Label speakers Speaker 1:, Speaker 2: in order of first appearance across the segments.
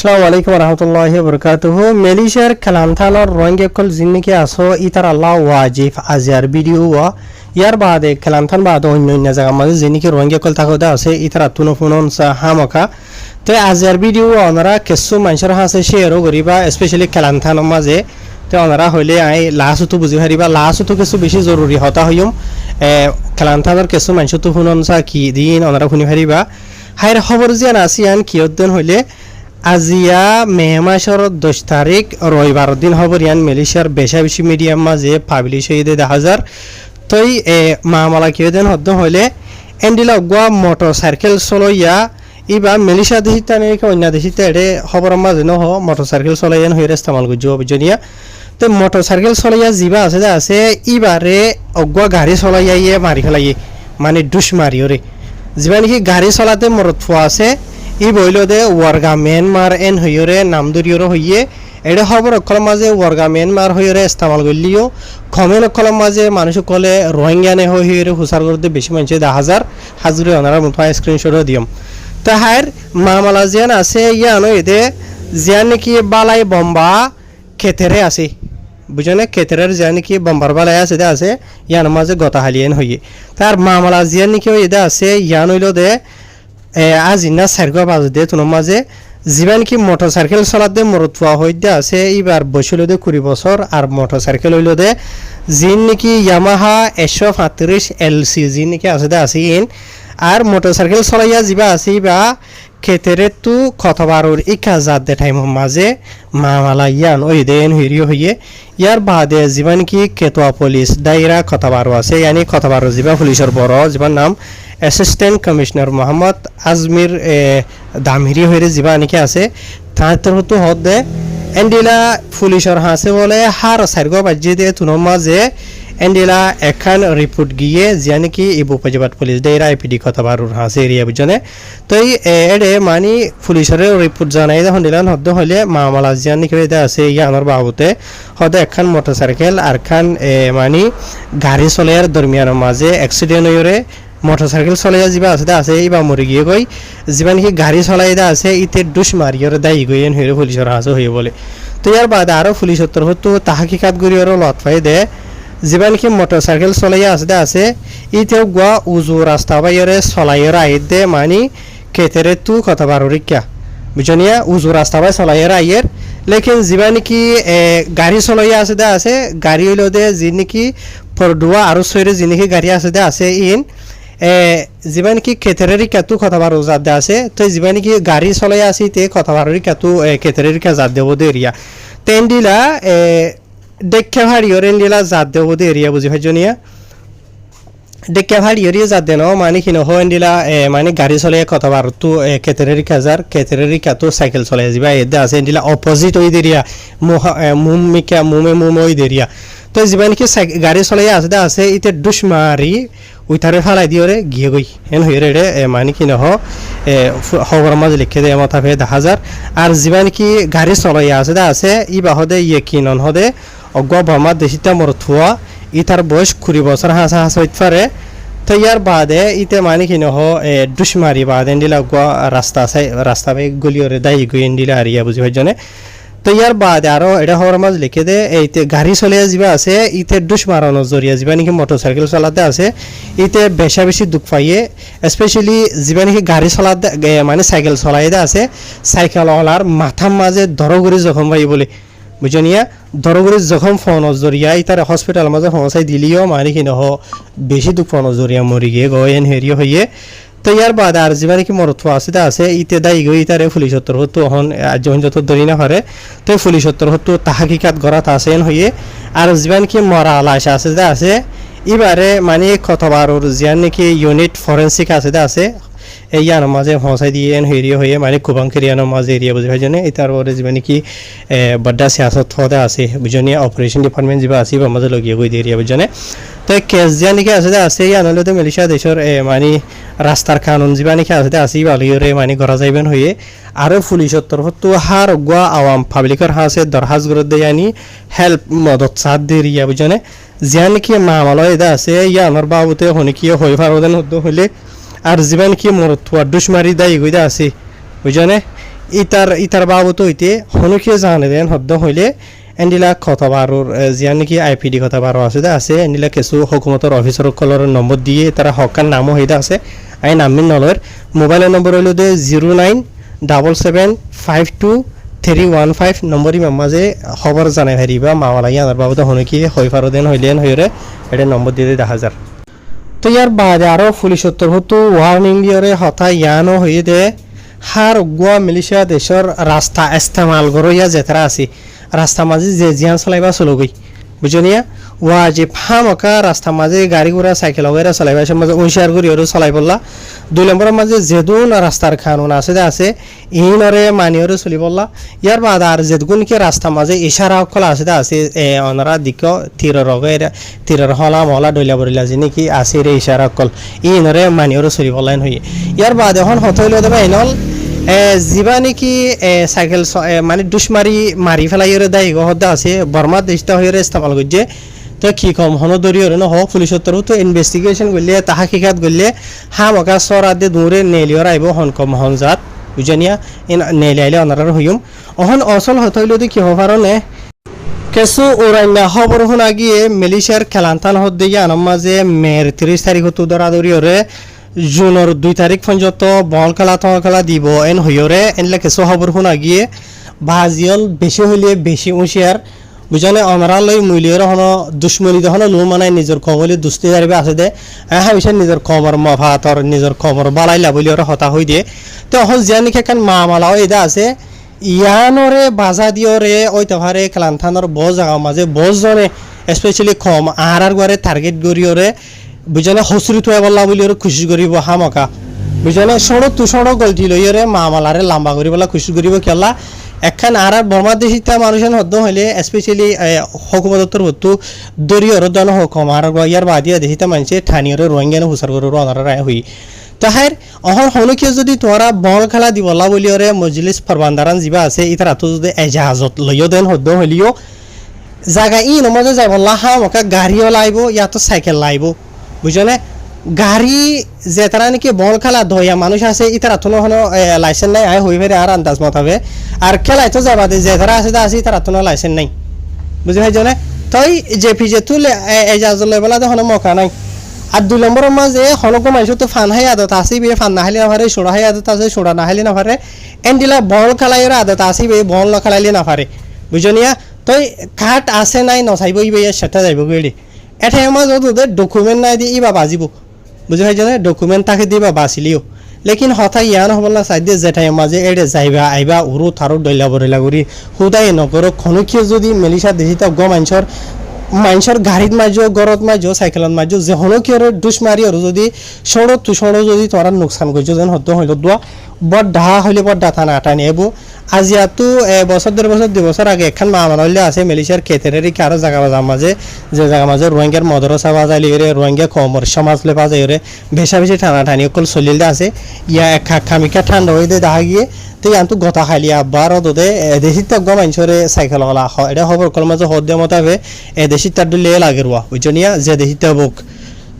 Speaker 1: আসসালামু আলাইকুম রহমতুল্লাহি বরকাতুহু। মেলিশিয়ার কালান্থানোর রোহিঙ্গা কল জিন্নিকে আসো ইতার আল্লাহ ওয়াজিব আজিয়ার ভিডিও ওয়া ইয়ার বাদে কালান্থান বাদ অন্য অন্য জায়গা মাঝে জিন্নিকে রোহিঙ্গা কল থাকতে আছে ইতার আতুনো ফুনন সা হামকা তো আজিয়ার ভিডিও ওনারা কিছু মানুষের হাসে শেয়ারও করিবা স্পেশালি কালান্থানোর মাঝে তো ওনারা হইলে আই লাস্টতো বুঝি হারিবা লাস্টতো কিছু বেশি জরুরি হতা হইম কালান্থানোর কিছু মানুষ তো ফুনন সা কি দিন ওনারা শুনি হারিবা হাইর খবর জিয়ান আসিয়ান কিয়দিন হইলে আজিয়া মে মাসের 10 তারিখ রবিবার দিন খবর ইয়ান মালয়েশিয়ার বেশি মিডিয়াম মাঝে পাবলিশ হয়ে দেখা যার তই মামলা কিয়দিন হদ্দ হইলে এন্ডিলা গোয়া মোটর সাইকেল চলইয়া ইবা মালয়েশিয়া দেশিতে অন্য দেশিতে এডে খবরের মাঝে নহ মোটর সাইকেল চলাইয়ান হয়ে ইস্তেমাল করছো অভিযোগিয়া তো মোটর সাইকেল চলাইয়া যিবা আছে ইবারে অগুয়া গাড়ি চলাইয়ে মারি ফেলাই মানে ডুস মারি ওরে যিবা নাকি গাড়ি চলাতে মরত ফোয়া আছে ই বইল দে ওয়ার্গা মিয়ানমার এন হইরে নামদুরিয়র হইয়ে এডে খবর অকল মাঝে ওয়ার্গা মিয়ানমার হইরে ইস্তেমাল করলিও কমেন অকল মাঝে মানুষ কলে রোহিঙ্গা নে হইরে হুসার করতে বেশি মানুষ 10,000 হাজুরে ওনারা মুঠা স্ক্রিনশটও দিম তাহার মামলা জিয়ান আছে ইয়ানো এদে জিয়ান নাকি বালাই বম্বা খেতেরে আছে বুঝনে খেতেরের জিয়ান নাকি বম্বার বালাই আছে ইয়ান মাঝে গতাহালিয়েন হইয়ে তার মামলা জিয়ান নাকি এদে আছে ইয়ান হইল দে আজ ইনা সার্গা বাজু দে তোর মাঝে যিমান কি মোটর সাইকেল চলাতে মরতুয়া হইতে আছে এইবার বসিল দে 20 বছর আর মোটর সাইকেল হইল দে জিন নাকি ইয়ামাহা 135 এলসি জিন নাকি আছে ইন আর মোটর সাইকেল চলাইয়া যিবা আছে বা খেতেরে তু খতবারুর 1000 দে টাইম মাঝে মামলা ইয়ান ওই দেন হইরিও হইয়ে ইয়ার বাদে যিমান কি কেতোয়া পুলিশ দায়রা খতবারু আছে ইয়ানি খতবারু যিবা পুলিশের বড় যিবার নাম অ্যাসিস্ট্যান্ট কমিশনার মোহাম্মদ আজমির দামিরি হইরে যিবা নাকি আছে তার হতো হদ দে এন্ডিলা পুলিশের হাসে বলে হার সার্গো বাজি দে তুনোর মাঝে এন্ডিলা এখান রিপোর্ট গিয়ে জিয়া নাকি ইবু পজিবাট পুলিশ দেরা আইপিডি খতবারুর হাসে এরিয়া বুঝনে তো এডে মানি পুলিশের রিপোর্ট জানাই যখন দিলান হদ্দ হইলে মামলা জিয়া নাকি দে আছে ইয়ানোর বাবুতে হদ এখান মোটর সাইকেল আর খান মানি গাড়ি চলার দরমিয়ানের মাঝে অ্যাক্সিডেন্ট হইরে মোটর সাইকেল চলাইয়া যিবা আছে এইবা মরি গিয়ে গই যিবা নাকি গাড়ি চলাই আছে ইতে ডুস মারিয়র দায়ী গইয়েন হইরে পুলিশের হাসে হয়ে বলে তো ইয়ার বাদে আরো পুলিশের তরফ তাহাকিকাত করিয়ারও লত পাই দে যিবা নাকি মোটর সাইকেল চলাইয়া আছে ইতেও গোয়া উজু রাস্তা বাইরে চলাইয়ের আইত দে মানি খেতেরে তু কথা বারুরিকা বুঝনিয়া উজু রাস্তা বাই চলাইয়ের আইয়ের লেকিন যিবা নাকি গাড়ি চলাইয়া আছে গাড়ি হইল দে যি নাকি পরডুয়া আর সৈরে যি নাকি গাড়ি আছে ইন যিবা নাকি খেতেরের কাতু কথা বারো জাত দে আছে তো যিবা নাকি গাড়ি চলাইয়া আছে তে কথা বারুরি কাতু খেতেরের কা জাত দেব দে এরিয়া তেন্ডিলা দেখে ভাড়ি ওরেন্ডিলা জাত দেব দে এরিয়া বুঝি ভাইজনিয়া দেখে ভাড়ি এরিয়া জাত দেন মানে কি নহ এন্ডিলা মানে গাড়ি চলাই কথা বারো তু খেতেরের কাজার খেতেরের কাতু সাইকেল চলাই যাবা এদে আছে এন্ডিলা অপোজিট ওই দেরিয়া মুমিকা মুমে ওই দেরিয়া তো যিবা নাকি গাড়ি চলাই আছে ইতে ডুস মারি উইথারে ফালাই দিওরে গিয়ে গই এন হইরে রে মানে কি নহ খবর মাঝে লিখে দেয় মাথাফে 10,000 আর যিবা নাকি গাড়ি চলাই আছে ই বাহদে ইয়ে কি নন হদে অজ্ঞ ভ্রমা দেশিতা মরথুয়া ইতার বয়স 20 বছর হাসা হইতে পারে তো ইয়ার বাদে ইতে মানে কি নহ ডুস মারি বাদে দিলা রাস্তা বাই গলিওরে দায়ী গই দিলা আর ইয়া বুঝি ভাইজনে তো ইয়ার বাদে আরো এটা খবর মাঝ লিখে দে এইতে গাড়ি চলিয়া যিবা আছে ইতে ডুস মারানো জরিয়া যিবা নাকি মোটর সাইকেল চলাতে আছে ইতে বেশি দুঃখ পাইয়ে স্পেশালি যিবা নাকি গাড়ি চলাতে মানে সাইকেল চলাই দে আছে সাইকেল ওলার মাথার মাঝে দরগুড়ি জখম পাই বলে বুঝনিয়া দরগুড়ি জখম ফোন জরিয়া ইতার হসপিটাল মাঝে পৌঁছাই দিলিও মানে কি নহ বেশি দুঃখ ফোন জরিয়া মরি গিয়ে গয়েন হেরিও হইয়ে তো ইয়ার বাদ আর যিবা নাকি মরথুয়া আছে ইতে দায়ী গই তারে পুলিশের তরফ হন যখন যত ধরি না পারে তো পুলিশের তরফ তাহাকিকাত গড়াত আছেন হইয়ে আর যিবা নাকি মরা লাশ আছে এবারে মানে কতবারোর জিয়ান নাকি ইউনিট ফরেন্সিক আছে ইয়ার মাঝে পৌঁছাই দিয়ে হেরিয়ে হয়ে মানে কুবাংকেরিয়ানোর মাঝে এরিয়া বুঝি ভাই জানে এটার পরে যিবা নাকি বড্ডা সিয়াসত হতে আছে বুঝনি অপারেশন ডিপার্টমেন্ট যিবা আছে বা মাঝে লগিয়ে গই এরিয়া বুঝনে তো কেস জিয়া নাকি আছে ইয়া নলে তো মালয়েশিয়া দেশের মানে রাস্তার কানুন যিবা নাকি আছে বালিয়রে মানে গড়া যাইবেন হয়ে আরো পুলিশের তরফ তো হার গোয়া আওয়াম পাবলিকের হাসে দরহাজ করে দেয়ানি হেল্প মদত সাথ দিয়ে এরিয়া বুঝনে জিয়া নাকি মামলা এটা আছে ইয়া আমার বাবুতে হনে কি হই ফারোদেন হইলে আর যিবা নাকি মরথুয়া ডুস মারি দায়ী গইদা আছে বুঝনে ইতার বাবত হইতে হনুকিয়ে জানে দেন হদ্দ হইলে এন্ডিলা কথা বারোর জিয়ান নাকি আইপিডি কথা বারো আছে এন্ডিলা কিছু হুকুমতর অফিসার কলর নম্বর দিয়ে তারা হকার নামও হইতে আছে আই নামিন নলর মোবাইলের নম্বর হইল দে 097752 নম্বরই মাঝে খবর জানাই হারিবা মাওয়ালাই আনার বাবদ হনুকি হই ফারো দেন হইলেন হইরে এটা নম্বর দিয়ে 10,000 তো ইয়ার বাদে আরো পুলিশ হতো ওয়ার্নিং দিয়ে হতা ইয়ানো হয়ে দে হার গোয়া মিলিশিয়া দেশের রাস্তা ইস্তেমাল করো ইয়া যেতারা আছে রাস্তা মাঝে যে জিয়ান চলাইবা চলগই বুঝনিয়া ওয়া যে ফামকা রাস্তা মাঝে গাড়ি ঘোড়া সাইকেল ওগেরা চলাইবা সে মাঝে উনশার করি ওর চলাই বললা 2 নম্বরের মাঝে যেদুন রাস্তার কানুন আছে ইনরে মানিয়রে চলি বললা ইয়ার বাদ আর যেদগুন কি রাস্তা মাঝে ইশারা কলা আছে অনরা দিক তীরের হলা মহলা ডইলা বরিলা যিনি কি আছে রে ইশারা কল ইনরে মানিয়রে চলি বললাইন হই ইয়ার বাদ এখন হতইল দেবা ইনল জিবা নাকি সাইকেল মানে দুশ্মারি মারি ফেলাইরে দায়ী হদ্দা আছে বর্মা দেশটা হয়ে ইস্তেমাল করছে তো কি কম হনদরীয় ন হোক পুলিশের তরফ তো ইনভেস্টিগেশন করলে তাহাকিকাত করলে মকা সরাদে দূরে নেলিয়র আইব হন কম হন জাত বুঝানিয়া নেলি আইলে অনারার হইম অহন অসল হতইল কি হবারনে কেসু ওরাইনা খবর শুনা গিয়ে মিলিশিয়ার খেলান্তান হদ্দে আনম মাঝে মের 30 তারিখ হতো দরাদরিয়রে জুনের 2 তারিখ পর্যন্ত বল খেলা দিব এন হইরে এনলে কিছু খবর শুনা গিয়ে বাজিয়ল বেশি হইলে বেশি উঁচিয়ার বুঝানে অনারা লই মূল্যের হন দুশ্মনী হন লো মানে নিজের কবলে দুস্তি যারিবে আছে দে হাবিছে নিজের কমর মফাতর নিজের কমর বালাইলা বলি ওরা হতা হই দিয়ে তো এখন জিয়ানি কেন মামালাও এদা আছে ইয়ানরে বাজা দিয়রে ওই তভারে খেলান্থানোর বজ জায়গা মাঝে বজ জনে স্পেশালি কম আর ঘরে টার্গেট করিয়রে বুঝানে হসুরি থুয়া বললা বলি ওরা খুশি করিব হামকা বুঝানে সড়ক গলতি লইরে মামালারে লম্বা করি বলা খুশি করিব কেলা এখন আর বাংলাদেশিতা মানুষের হদ্দ হইলে স্পেশালি হকুমতর হতো দরিয়র দন হকম আর ইয়ার বাদিয়া দেশিতা মানুষে ঠানিয়রে রোহিঙ্গা হুসার করে অনারা রায় হই তাহার অহন হনুকিয়ে যদি তোরা বল খেলা দিবলা বলি ওরে মজলিস ফরবান্দারান যা আছে ইতার হাতো যদি এজাহাজত লইও দেন হদ্দ হইলিও জায়গা ই নমজে যাই বললা মকা গাড়িও লাইব ইয়াতো সাইকেল লাইব বুঝলে গাড়ি যে তারা নাকি বল খেলা ধয়া মানুষ আছে ইতার হাতনো হনো লাইসেন্স নাই আয় হই ফেরে আর আন্দাজ মত হবে আর খেলাই তো যাবা যে তারা আছে তার হাতনো লাইসেন্স নাই বুঝে ভাই জনে তই জেপিজে তুলে এজাজ লেভেলা দেখো মকা নাই আর 2 নম্বরের মাঝে হনকো মানুষ তো ফান হাই আদত আসিবে ফান না হাইলে না পারে সোড়া হাই আদত আছে সোড়া না হাইলে না পারে এন্ডিলা বল খেলাইয়ের আদত আসিবে বল না খেলাইলে না পারে বুঝনিয়া তই কাট আছে নাই নচাইব ইবে সেটা যাইব গেলি এটা মাঝে তোদের ডকুমেন্ট নাই দিয়ে ইবা বাজিব বুঝে ভাই জানে ডকুমেন্ট তাকে দিবা বাঁচিলিও লেকিন হঠাৎ ইয়ান হব না চাই দিয়ে জেঠাই মাঝে এড়ে যাইবা আইবা উরু থারো ডইলা বরিলা করি হুদাই নকরো খনকিয়ে যদি মেলিসা দেখিতা গ মানুষের গাড়িত মাঝো গরত মাঝো সাইকেলত মাঝো যে হনকিয়র দুষ মারি আর যদি সড়ক তুষড়ো যদি তোরা নোকসান করছো যেন হতো হইল দোয়া বড় ডাহা হইলে বড় ডাথা নাটা নেব আজিয়াতো বছর 2 বছর আগে এখন মামলা হইলে আছে মেলিশিয়ার খেতেরেরই কারো জায়গা বাজার মাঝে যে জায়গা মাঝে রোহিঙ্গার মদরসা বাজালি রে রোহিঙ্গা কমর সমাজ লে বাজাই রে বেশা বেশি টানাটানি অকল চলিলে আছে ইয়া খামিকা ঠান্ডা হয়ে দিয়ে দেখা গিয়ে তো ইয়ান তো গতা খাইলি আবার দে দেশিত গ মানুষরে সাইকেল হলা এটা খবর কল মাঝে হদ দিয়ে মতাবে দেশিত তার দিলে লাগে রুয়া বুঝনিয়া যে দেশিত বুক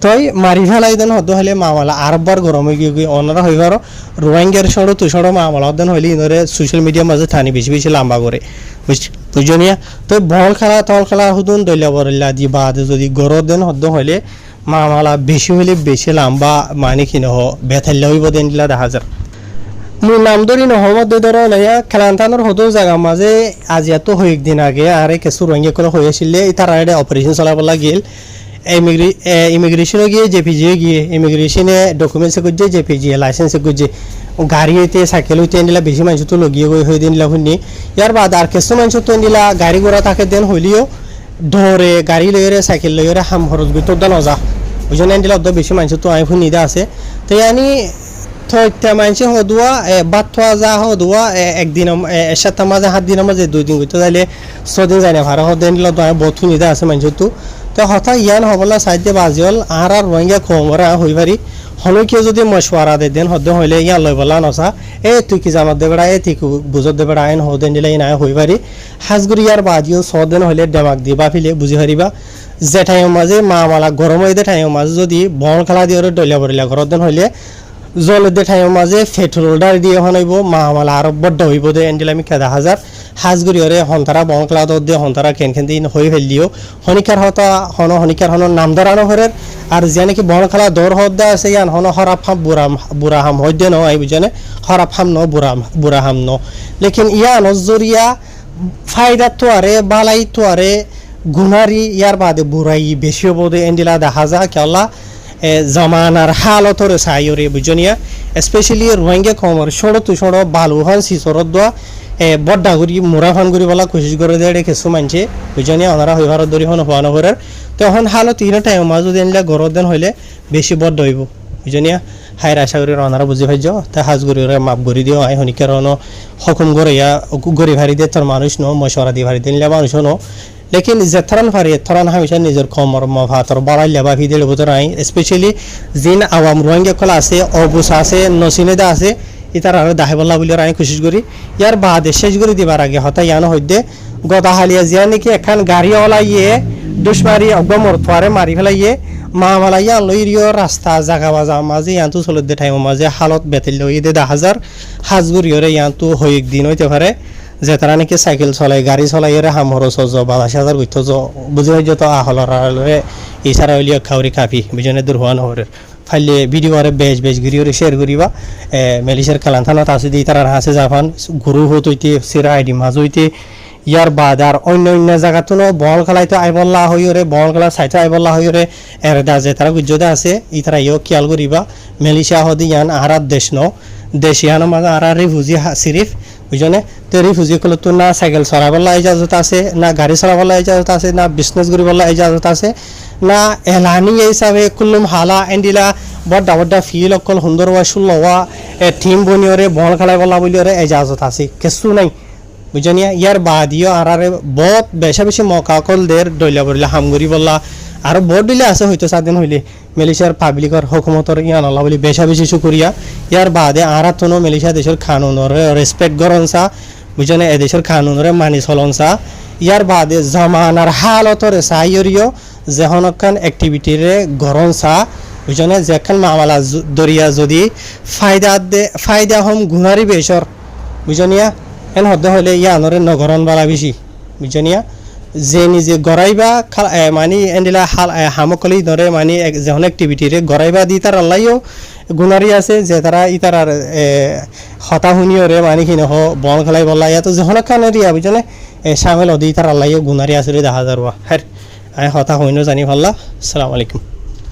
Speaker 1: তই মারি ফেলাই দেন হদ হলে মামলা আরবার গরম হয়ে গিয়ে অনারা হইবার রোহিঙ্গার সড়ো তুষড়ো মামলা দেন হইলে ইনরে সোশ্যাল মিডিয়ার মাঝে থানি বেশি লম্বা করে বুঝনিয়া তো বল খেলা তল খেলা হুদুন দইলা বরিল্লা দি বাদে যদি গরম দেন হদ হইলে মামলা বেশি হইলে বেশি লম্বা মানে কি নহ বেথাল্লা হইব দেন দিলা 10,000 মোৰ নাম ধৰি নহমদ ধৰ লাইয়া খেলান্তানৰ হতো জায়গা মাঝে আজি এত হয়েক দিন আগে আরে কিছু রোহিঙ্গা কল হয়ে আসলে তারা এটা অপারেশন চলাবলা গেল ইমিগ্রেশনে গিয়ে জেপিজি গিয়ে ইমিগ্রেশনে ডকুমেন্টস করছে জেপিজি লাইসেন্স করছে গাড়ি হইতে সাইকেল হইতে নিলা বেশি মানুষ তো লগিয়ে গই হয়ে দিলা শুনি ইয়ার বাদ আর কিছু মানুষ তো নিলা গাড়ি ঘোড়া থাকে দেন হইলেও ধরে গাড়ি লইরে সাইকেল লইরে হাম খরচ ভিতর দা নজা বুঝলেন নিলা বেশি মানুষ তো আই শুনি দা আছে তো ইয়ানি থইতে মানুষে হদুয়া বাদ থোয়া যা হদুয়া একদিন সপ্তাহ মাঝে 7 দিনের মাঝে 2 দিন করতে তাইলে 6 দিন যায় না ভাড়া হদেন দিলা তো বহুত শুনিদা আছে মানুষ তো হঠাৎ ইয়ান হবলা সাইডে বাজিল আর রোহিঙ্গা খমরা হই পারি হনকিয়ে যদি মশওয়ারা দে দেন হদ হইলে ইয়া লই বলা নসা তুই কি জামাত দেবড়া তুই বুঝত দেবড়া আইন হদেন দিলে না হই পারি হাজগুরি ইয়ার বাজিও 6 দিন হইলে ডেমাক দিবা ফিলে বুঝি হারিবা জেঠাই মাঝে মামালা গরম হইতে ঠাই মাঝে যদি বন খেলা দিয়ে ডইলা বরিলা ঘর দেন হইলে জলদে ঠাইৰ মাঝে পেট্রোল ডাল দিয়ে হনাইব মামালা আরো বড় হইব দে এন্ডিলামি কেদা হাজার হাজগুড়িরে হন্তারা বংকলা দে হন্তারা কেন দিন হই ফেললিও হনিকার হতা হনিকার নাম ধরানো হরের আর যে নাকি বংকলা দর হদ্দা আছে ইয়ান হরাপ হাম বুড়া হাম হইদে ন আই বুঝানে হরাপ হাম ন বুড়া হাম ন লেকিন ইয়ান জরিয়া ফায়দা তো আরে বালাই তো আরে গুনারি ইয়ার বাদে বুড়াই বেশি হবো দে এন্ডিলা দেখা যা কেলা জমানার হালতরে সাইরে বুঝনিয়া স্পেশালি রোহিঙ্গা কমর ছোট তো ছোট বালুহান সিসরত দোয়া বড্ডা করি মুরাফান করি বলা কোশিশ করে দেয় কিছু মানছে বুঝনিয়া ওনারা হইবার দরি হন হওয়ানো হরার তখন হালত তিন টাইম মাঝে দিনলে গরর দেন হইলে বেশি বড্ড হইব বুঝনিয়া হাইর আশা করি ওনারা বুঝি ভাই যাও তা হাজ করি ওরা মাপ করি দিও আই হনিকার হকুম গড়িয়া গড়ি ভারি দিয়ে তোর মানুষ ন মশরা দিয়ে ভারি দিনলে মানুষ ন लेकिन जथरन फारी थरन हमेशा निजर कमर मफातर बड़ा लेबा भी दिल बुतर आई स्पेशली जिन आवाम रोहिंग्या कला আছে অবুস আছে নসিনেদা আছে ইতার আর দাহেবল্লা বলি রাই কোশিশ করি ইয়ার বাদে শেষ করে দিবার আগে হতা ইয়ানো হইদে গদা হালিয়া জিয়া নাকি এখন গাড়ি ওলাইয়ে দুশমারি অগমর তোয়ারে মারি ফেলাইয়ে মামালাইয়া লইরিও রাস্তা জাগা বাজা মাঝে ইয়ান্তু চলতে টাইম মাঝে হালত বেতিল লইদে 10000 হাজগুরিয়রে ইয়ান্তু হইক দিন হইতে পারে যে তারা নাকি সাইকেল চলাই গাড়ি চলাই এর হামহরো সজ 82,000 গইতো বুঝে যত আহলরে ইশারা হইলিও খাউরি কাফি বিজনে দূর হওয়া নহরে ফাইলে ভিডিও আরে বেজ গিরিওরে শেয়ার করিবা মেলিশার কালান্থানত আছে দি তারা হাসে জাপান গুরু হইতে সিরা আইডি মাঝ হইতে ইয়ার বাদ আর অন্য জায়গাতো বল খেলাইতো আইবল্লা হইরে বল খেলা সাইতে আইবল্লা হইরে এর দাজে তারা গুজদা আছে ই তারা ইও খেয়াল করিবা মেলিশা হদি ইয়ান আরাত দেশ ন দেশিয়ানো মাঝে আরা রিফিউজি সিরিফ বুঝনে তো রিফিউজি কলে তো না সাইকেল চলাবলা ইজাজত আছে না গাড়ি চলাবলা ইজাজত আছে না বিজনেস করিবলা ইজাজত আছে না এলানি হিসাবে কুল্লুম হালা এন্ডিলা বড় ফিল অকল সুন্দর ওয়া সুলওয়া টিম বনিয়রে বল খেলাইবলা বলিয়রে ইজাজত আছে কিছু নাই বুঝনিয়া ইয়ার বাদিও আরারে বহুত বেশি মকা কল দের দইলা বলিলা হামগুরি বললা আর বহুত দিলে আছে হয়তো সাদিন হইলে মেলিশিয়ার পাবলিকর হুকুমতর ইয়ান আল্লাহ বলি বেশি শুকরিয়া ইয়ার বাদে আরাতনো মেলিশিয়া দেশের কানুনর রেসপেক্ট করনসা বুঝনে এ দেশের কানুনরে মানি চলনসা ইয়ার বাদে জামানার হালতরে সাইরিও যেহনকান অ্যাক্টিভিটিরে গরনসা বুঝনে যেখান মামলা দরিয়া যদি ফায়দা হম গুনারি বেশর বুঝনিয়া এন হদ্দ হলে ইয়ানরে নগরন বালা বেশি বুঝনিয়া যে নিজে গড়াইবা মানে এন্ডিলা হামকলি ধরে মানে যেন অ্যাক্টিভিটিরে গড়াইবা দি তার আল্লাহও গুণারি আছে যে তারা ইতার হতা শুনিওরে মানে কি নহ বন খেলাই বলা ইয়াতো যখন কানেরিয়া বুঝলে সামেল দি তার আল্লাহও গুণারি আছে দেখা যারবা হ্যাঁ হতা হইনো জানি ভাল্লা আসসালামু আলাইকুম